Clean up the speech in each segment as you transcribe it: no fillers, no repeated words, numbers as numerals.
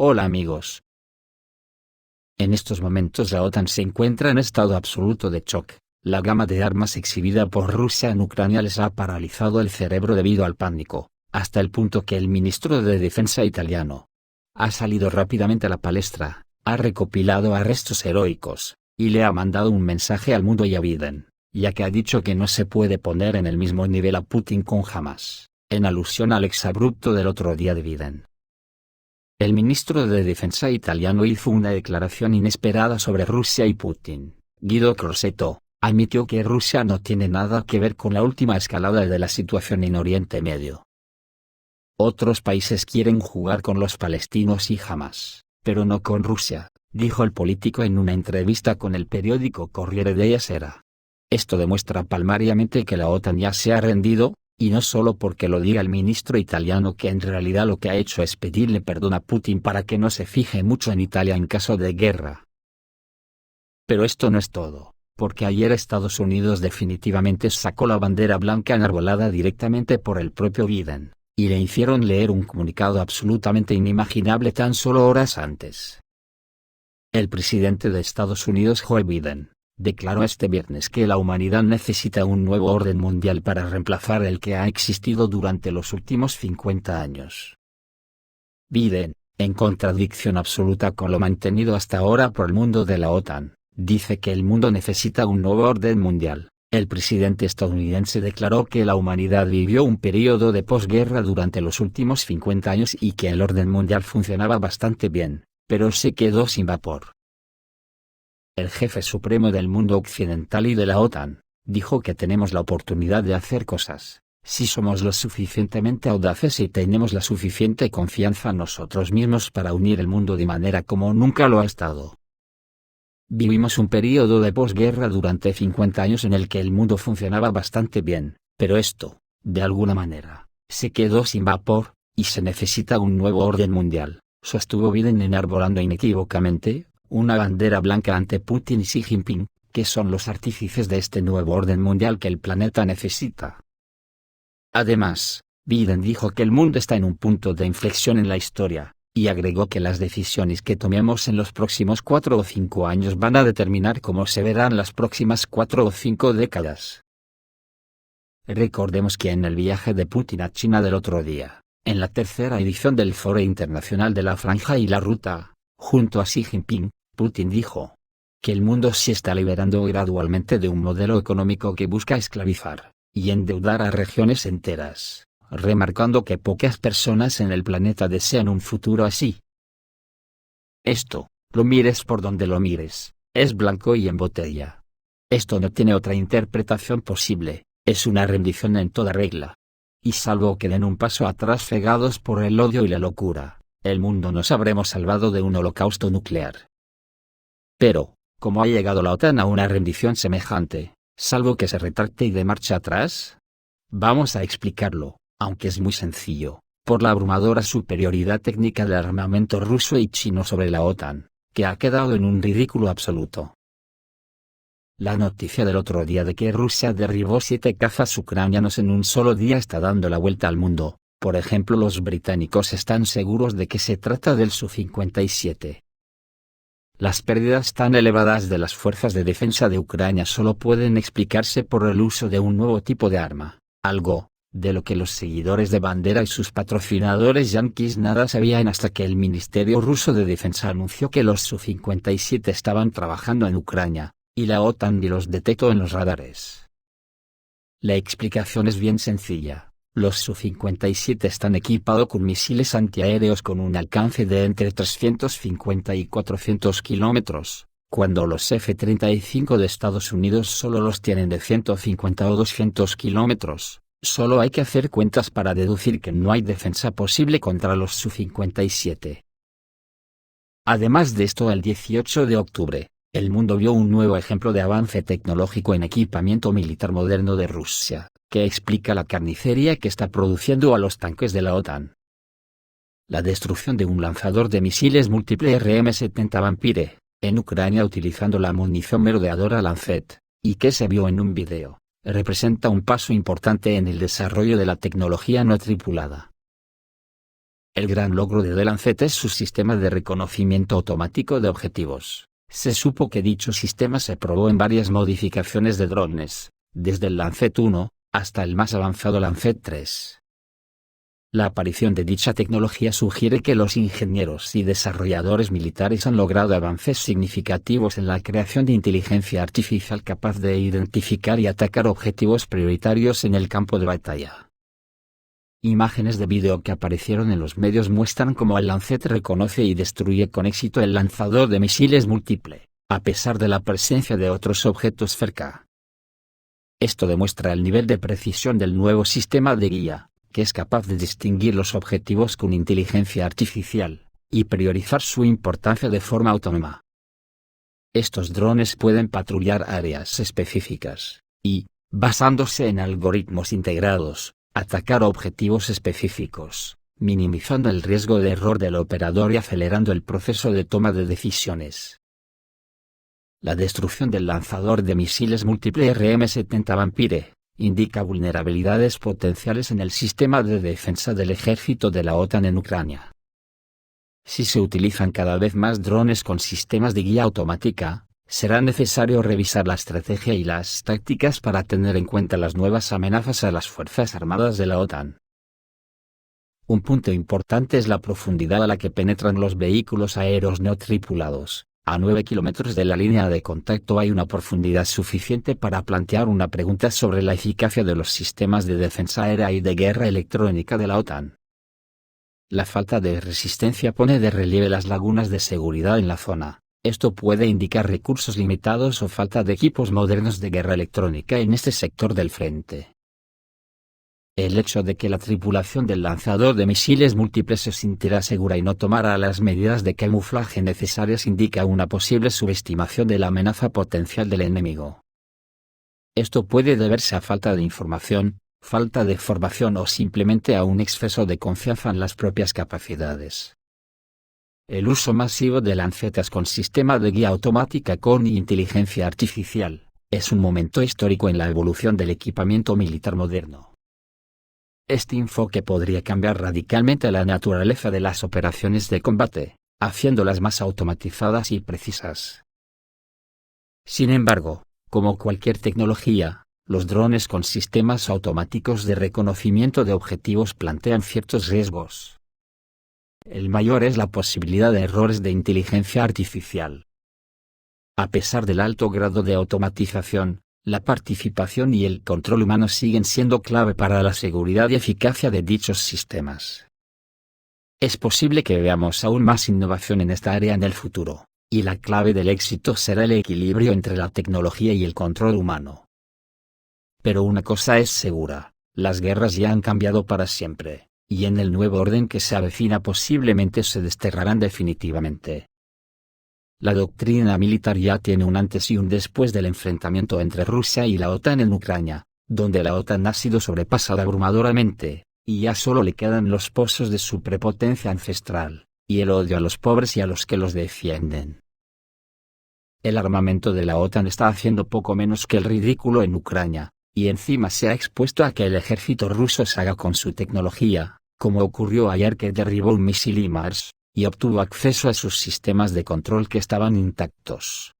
Hola amigos. En estos momentos la OTAN se encuentra en estado absoluto de shock. La gama de armas exhibida por Rusia en Ucrania les ha paralizado el cerebro debido al pánico, hasta el punto que el ministro de Defensa italiano ha salido rápidamente a la palestra, ha recopilado arrestos heroicos, y le ha mandado un mensaje al mundo y a Biden, ya que ha dicho que no se puede poner en el mismo nivel a Putin con Hamas, en alusión al exabrupto del otro día de Biden. El ministro de Defensa italiano hizo una declaración inesperada sobre Rusia y Putin. Guido Crosetto admitió que Rusia no tiene nada que ver con la última escalada de la situación en Oriente Medio. Otros países quieren jugar con los palestinos y Hamas, pero no con Rusia, dijo el político en una entrevista con el periódico Corriere della Sera. Esto demuestra palmariamente que la OTAN ya se ha rendido, y no solo porque lo diga el ministro italiano, que en realidad lo que ha hecho es pedirle perdón a Putin para que no se fije mucho en Italia en caso de guerra. Pero esto no es todo, porque ayer Estados Unidos definitivamente sacó la bandera blanca enarbolada directamente por el propio Biden, y le hicieron leer un comunicado absolutamente inimaginable tan solo horas antes. El presidente de Estados Unidos, Joe Biden, declaró este viernes que la humanidad necesita un nuevo orden mundial para reemplazar el que ha existido durante los últimos 50 años. Biden, en contradicción absoluta con lo mantenido hasta ahora por el mundo de la OTAN, dice que el mundo necesita un nuevo orden mundial. El presidente estadounidense declaró que la humanidad vivió un periodo de posguerra durante los últimos 50 años y que el orden mundial funcionaba bastante bien, pero se quedó sin vapor. El jefe supremo del mundo occidental y de la OTAN, dijo que tenemos la oportunidad de hacer cosas, si somos lo suficientemente audaces y tenemos la suficiente confianza en nosotros mismos para unir el mundo de manera como nunca lo ha estado. Vivimos un periodo de posguerra durante 50 años en el que el mundo funcionaba bastante bien, pero esto, de alguna manera, se quedó sin vapor, y se necesita un nuevo orden mundial, sostuvo Biden enarbolando inequívocamente una bandera blanca ante Putin y Xi Jinping, que son los artífices de este nuevo orden mundial que el planeta necesita. Además, Biden dijo que el mundo está en un punto de inflexión en la historia, y agregó que las decisiones que tomemos en los próximos 4 o 5 años van a determinar cómo se verán las próximas 4 o 5 décadas. Recordemos que en el viaje de Putin a China del otro día, en la tercera edición del Foro Internacional de la Franja y la Ruta, junto a Xi Jinping, Putin dijo que el mundo se está liberando gradualmente de un modelo económico que busca esclavizar y endeudar a regiones enteras, remarcando que pocas personas en el planeta desean un futuro así. Esto, lo mires por donde lo mires, es blanco y en botella. Esto no tiene otra interpretación posible, es una rendición en toda regla. Y salvo que den un paso atrás cegados por el odio y la locura, el mundo nos habremos salvado de un holocausto nuclear. Pero, ¿cómo ha llegado la OTAN a una rendición semejante, salvo que se retracte y dé marcha atrás? Vamos a explicarlo, aunque es muy sencillo, por la abrumadora superioridad técnica del armamento ruso y chino sobre la OTAN, que ha quedado en un ridículo absoluto. La noticia del otro día de que Rusia derribó 7 cazas ucranianos en un solo día está dando la vuelta al mundo. Por ejemplo, los británicos están seguros de que se trata del Su-57. Las pérdidas tan elevadas de las fuerzas de defensa de Ucrania solo pueden explicarse por el uso de un nuevo tipo de arma, algo de lo que los seguidores de Bandera y sus patrocinadores yanquis nada sabían hasta que el Ministerio ruso de Defensa anunció que los Su-57 estaban trabajando en Ucrania, y la OTAN ni los detectó en los radares. La explicación es bien sencilla. Los Su-57 están equipados con misiles antiaéreos con un alcance de entre 350 y 400 kilómetros, cuando los F-35 de Estados Unidos solo los tienen de 150 o 200 kilómetros. Solo hay que hacer cuentas para deducir que no hay defensa posible contra los Su-57. Además de esto, el 18 de octubre, el mundo vio un nuevo ejemplo de avance tecnológico en equipamiento militar moderno de Rusia, que explica la carnicería que está produciendo a los tanques de la OTAN. La destrucción de un lanzador de misiles múltiple RM-70 Vampire, en Ucrania utilizando la munición merodeadora Lancet, y que se vio en un video, representa un paso importante en el desarrollo de la tecnología no tripulada. El gran logro de The Lancet es su sistema de reconocimiento automático de objetivos. Se supo que dicho sistema se probó en varias modificaciones de drones, desde el Lancet 1, hasta el más avanzado Lancet 3. La aparición de dicha tecnología sugiere que los ingenieros y desarrolladores militares han logrado avances significativos en la creación de inteligencia artificial capaz de identificar y atacar objetivos prioritarios en el campo de batalla. Imágenes de vídeo que aparecieron en los medios muestran cómo el Lancet reconoce y destruye con éxito el lanzador de misiles múltiple, a pesar de la presencia de otros objetos cerca. Esto demuestra el nivel de precisión del nuevo sistema de guía, que es capaz de distinguir los objetivos con inteligencia artificial, y priorizar su importancia de forma autónoma. Estos drones pueden patrullar áreas específicas, y, basándose en algoritmos integrados, atacar objetivos específicos, minimizando el riesgo de error del operador y acelerando el proceso de toma de decisiones. La destrucción del lanzador de misiles múltiple RM-70 Vampire indica vulnerabilidades potenciales en el sistema de defensa del ejército de la OTAN en Ucrania. Si se utilizan cada vez más drones con sistemas de guía automática, será necesario revisar la estrategia y las tácticas para tener en cuenta las nuevas amenazas a las Fuerzas Armadas de la OTAN. Un punto importante es la profundidad a la que penetran los vehículos aéreos no tripulados. A 9 kilómetros de la línea de contacto hay una profundidad suficiente para plantear una pregunta sobre la eficacia de los sistemas de defensa aérea y de guerra electrónica de la OTAN. La falta de resistencia pone de relieve las lagunas de seguridad en la zona. Esto puede indicar recursos limitados o falta de equipos modernos de guerra electrónica en este sector del frente. El hecho de que la tripulación del lanzador de misiles múltiples se sintiera segura y no tomara las medidas de camuflaje necesarias indica una posible subestimación de la amenaza potencial del enemigo. Esto puede deberse a falta de información, falta de formación o simplemente a un exceso de confianza en las propias capacidades. El uso masivo de lancetas con sistema de guía automática con inteligencia artificial es un momento histórico en la evolución del equipamiento militar moderno. Este enfoque podría cambiar radicalmente la naturaleza de las operaciones de combate, haciéndolas más automatizadas y precisas. Sin embargo, como cualquier tecnología, los drones con sistemas automáticos de reconocimiento de objetivos plantean ciertos riesgos. El mayor es la posibilidad de errores de inteligencia artificial. A pesar del alto grado de automatización, la participación y el control humano siguen siendo clave para la seguridad y eficacia de dichos sistemas. Es posible que veamos aún más innovación en esta área en el futuro, y la clave del éxito será el equilibrio entre la tecnología y el control humano. Pero una cosa es segura, las guerras ya han cambiado para siempre, y en el nuevo orden que se avecina posiblemente se desterrarán definitivamente. La doctrina militar ya tiene un antes y un después del enfrentamiento entre Rusia y la OTAN en Ucrania, donde la OTAN ha sido sobrepasada abrumadoramente, y ya solo le quedan los pozos de su prepotencia ancestral, y el odio a los pobres y a los que los defienden. El armamento de la OTAN está haciendo poco menos que el ridículo en Ucrania, y encima se ha expuesto a que el ejército ruso se haga con su tecnología, como ocurrió ayer que derribó un misil HIMARS, y obtuvo acceso a sus sistemas de control que estaban intactos.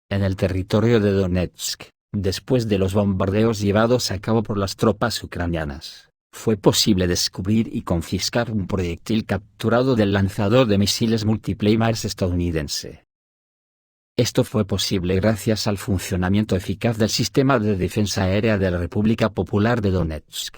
En el territorio de Donetsk, después de los bombardeos llevados a cabo por las tropas ucranianas, fue posible descubrir y confiscar un proyectil capturado del lanzador de misiles múltiple HIMARS estadounidense. Esto fue posible gracias al funcionamiento eficaz del sistema de defensa aérea de la República Popular de Donetsk.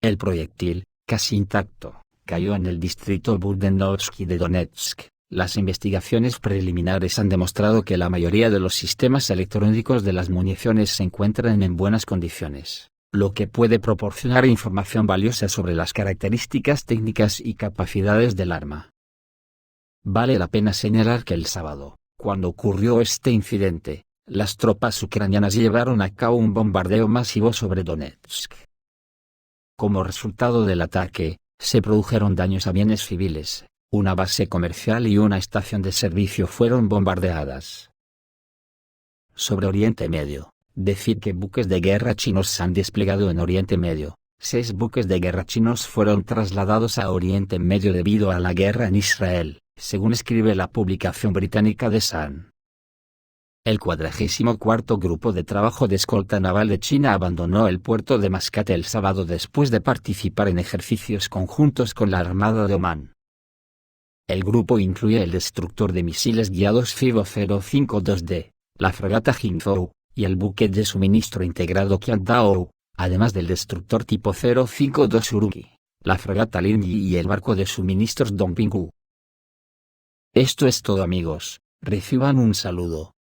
El proyectil, casi intacto, cayó en el distrito Budenovsky de Donetsk. Las investigaciones preliminares han demostrado que la mayoría de los sistemas electrónicos de las municiones se encuentran en buenas condiciones, lo que puede proporcionar información valiosa sobre las características técnicas y capacidades del arma. Vale la pena señalar que el sábado, cuando ocurrió este incidente, las tropas ucranianas llevaron a cabo un bombardeo masivo sobre Donetsk. Como resultado del ataque, se produjeron daños a bienes civiles, una base comercial y una estación de servicio fueron bombardeadas. Sobre Oriente Medio, decir que buques de guerra chinos se han desplegado en Oriente Medio, 6 buques de guerra chinos fueron trasladados a Oriente Medio debido a la guerra en Israel, según escribe la publicación británica The Sun. El 44º Grupo de Trabajo de Escolta Naval de China abandonó el puerto de Mascate el sábado después de participar en ejercicios conjuntos con la Armada de Omán. El grupo incluye el destructor de misiles guiados Fibo 052D, la fragata Jingzhou, y el buque de suministro integrado Qiandao, además del destructor tipo 052 Urumqi, la fragata Lingyi y el barco de suministros Dongpinggu. Esto es todo amigos, reciban un saludo.